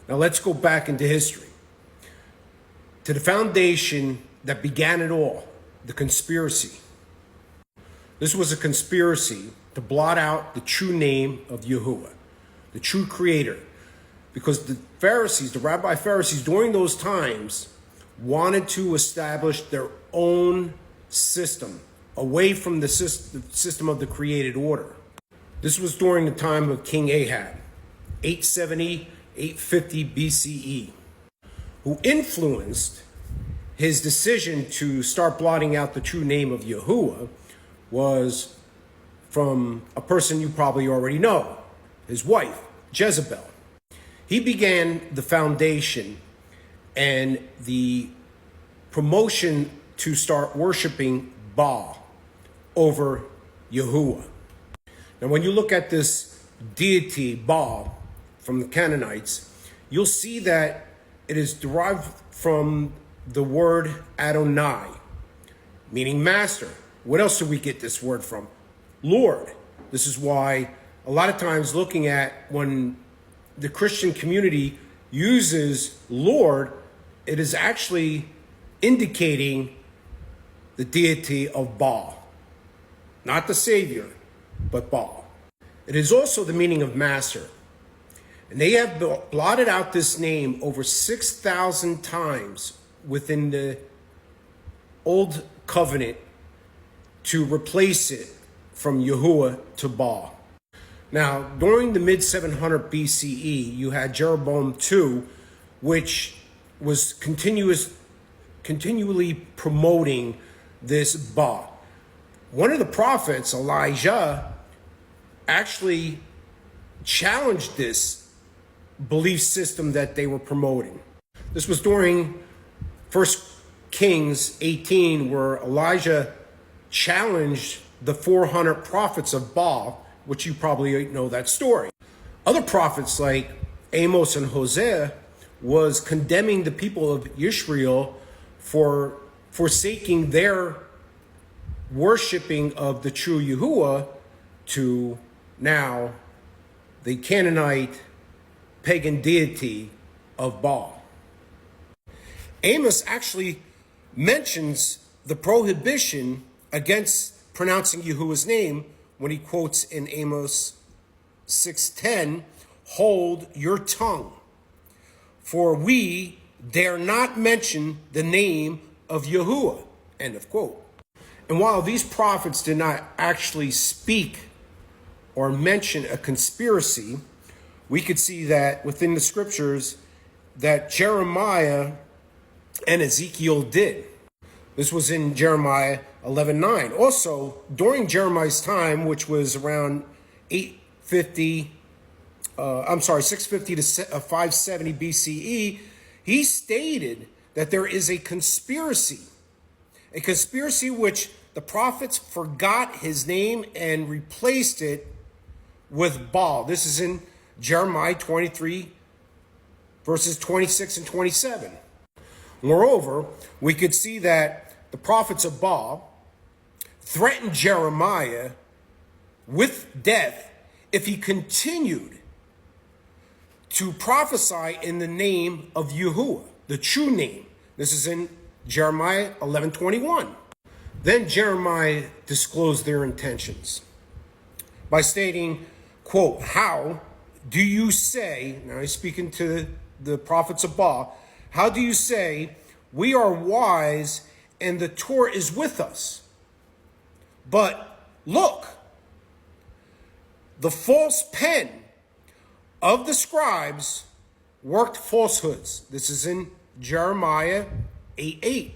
Now let's go back into history to the foundation that began it all, the conspiracy. This was a conspiracy to blot out the true name of Yahuah, the true creator, because the Pharisees, the rabbi Pharisees during those times wanted to establish their own system away from the system of the created order. This was during the time of King Ahab, 870, 850 BCE, who influenced his decision to start blotting out the true name of Yahuah was from a person you probably already know, his wife, Jezebel. He began the foundation and the promotion to start worshiping Baal over Yahuah. Now, when you look at this deity, Baal, from the Canaanites, you'll see that it is derived from the word Adonai, meaning master. What else do we get this word from? Lord. This is why a lot of times looking at when the Christian community uses Lord, it is actually indicating the deity of Baal. Not the Savior, but Baal. It is also the meaning of master. And they have blotted out this name over 6,000 times within the Old Covenant to replace it from Yahuah to Baal. Now, during the mid-700 BCE, you had Jeroboam II, which was continually promoting this Baal. One of the prophets, Elijah, actually challenged this belief system that they were promoting. This was during 1 Kings 18, where Elijah challenged the 400 prophets of Baal, which you probably know that story. Other prophets like Amos and Hosea was condemning the people of Israel for forsaking their worshiping of the true Yahuah to now the Canaanite pagan deity of Baal. Amos actually mentions the prohibition against pronouncing Yahuwah's name when he quotes in Amos 6:10, "Hold your tongue, for we dare not mention the name of Yahuah," end of quote. And while these prophets did not actually speak or mention a conspiracy, we could see that within the scriptures that Jeremiah and Ezekiel did. This was in Jeremiah 11:9. Also, during Jeremiah's time, which was around 650 to 570 BCE, he stated that there is a conspiracy which the prophets forgot his name and replaced it with Baal. This is in Jeremiah 23, verses 26 and 27. Moreover, we could see that the prophets of Baal threatened Jeremiah with death if he continued to prophesy in the name of Yahuah, the true name. This is in Jeremiah 11:21. Then Jeremiah disclosed their intentions by stating, quote, "How do you say," now he's speaking to the prophets of Baal, "how do you say, we are wise and the Torah is with us? But look, the false pen of the scribes worked falsehoods." This is in Jeremiah 8:8.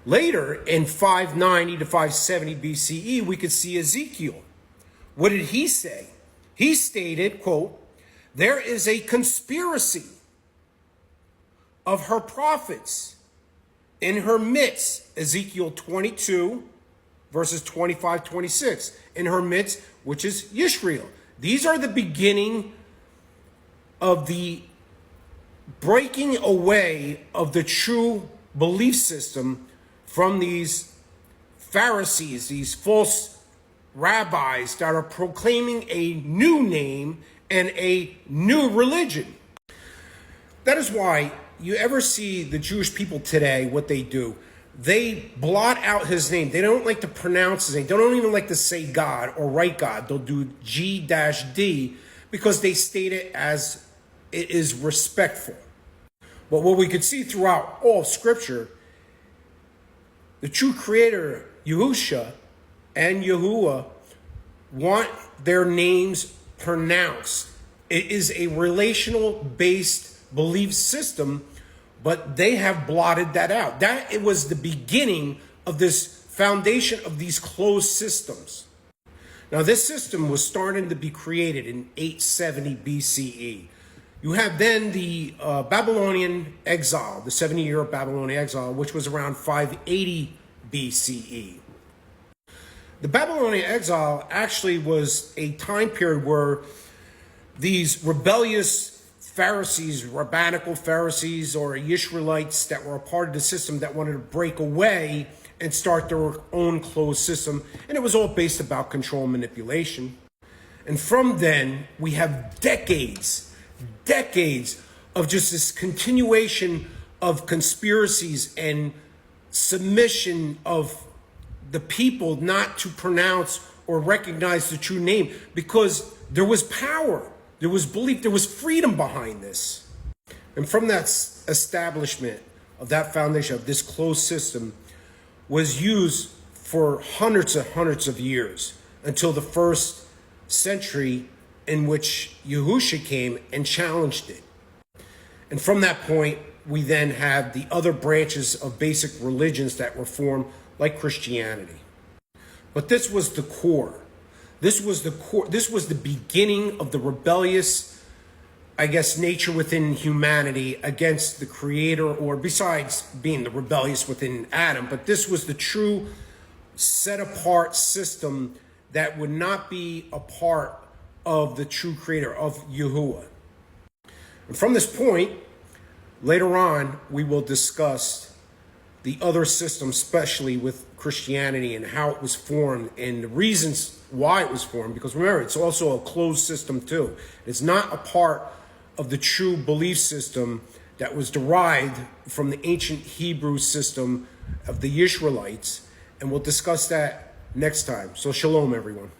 Later, in 590 to 570 BCE, we could see Ezekiel. What did he say? He stated, quote, "There is a conspiracy of her prophets in her midst," Ezekiel 22, verses 25, 26, in her midst, which is Israel. These are the beginning of the breaking away of the true belief system from these Pharisees, these false rabbis that are proclaiming a new name and a new religion. That is why you ever see the Jewish people today, what they do, they blot out his name. They don't like to pronounce his name. They don't even like to say God or write God. They'll do G-D because they state it as it is respectful. But what we could see throughout all of Scripture, the true creator, Yahusha and Yahuah, want their names pronounced. It is a relational based belief system, but they have blotted that out. That it was the beginning of this foundation of these closed systems. Now, this system was starting to be created in 870 BCE. You have then the Babylonian Exile, the 70-year Babylonian Exile, which was around 580 BCE. The Babylonian Exile actually was a time period where these rebellious Pharisees, rabbinical Pharisees, or Israelites that were a part of the system that wanted to break away and start their own closed system. And it was all based about control and manipulation. And from then, we have decades of just this continuation of conspiracies and submission of the people not to pronounce or recognize the true name, because there was power, there was belief, there was freedom behind this. And from that establishment of that foundation of this closed system was used for hundreds of years until the first century, in which Yahusha came and challenged it. And from that point, we then have the other branches of basic religions that were formed, like Christianity. But this was the core. This was the core. This was the beginning of the rebellious, I guess, nature within humanity against the Creator, or besides being the rebellious within Adam. But this was the true set-apart system that would not be a part of the true Creator, of Yahuah. And from this point, later on, we will discuss the other systems, especially with Christianity and how it was formed and the reasons why it was formed. Because remember, it's also a closed system too. It's not a part of the true belief system that was derived from the ancient Hebrew system of the Israelites. And we'll discuss that next time. So shalom, everyone.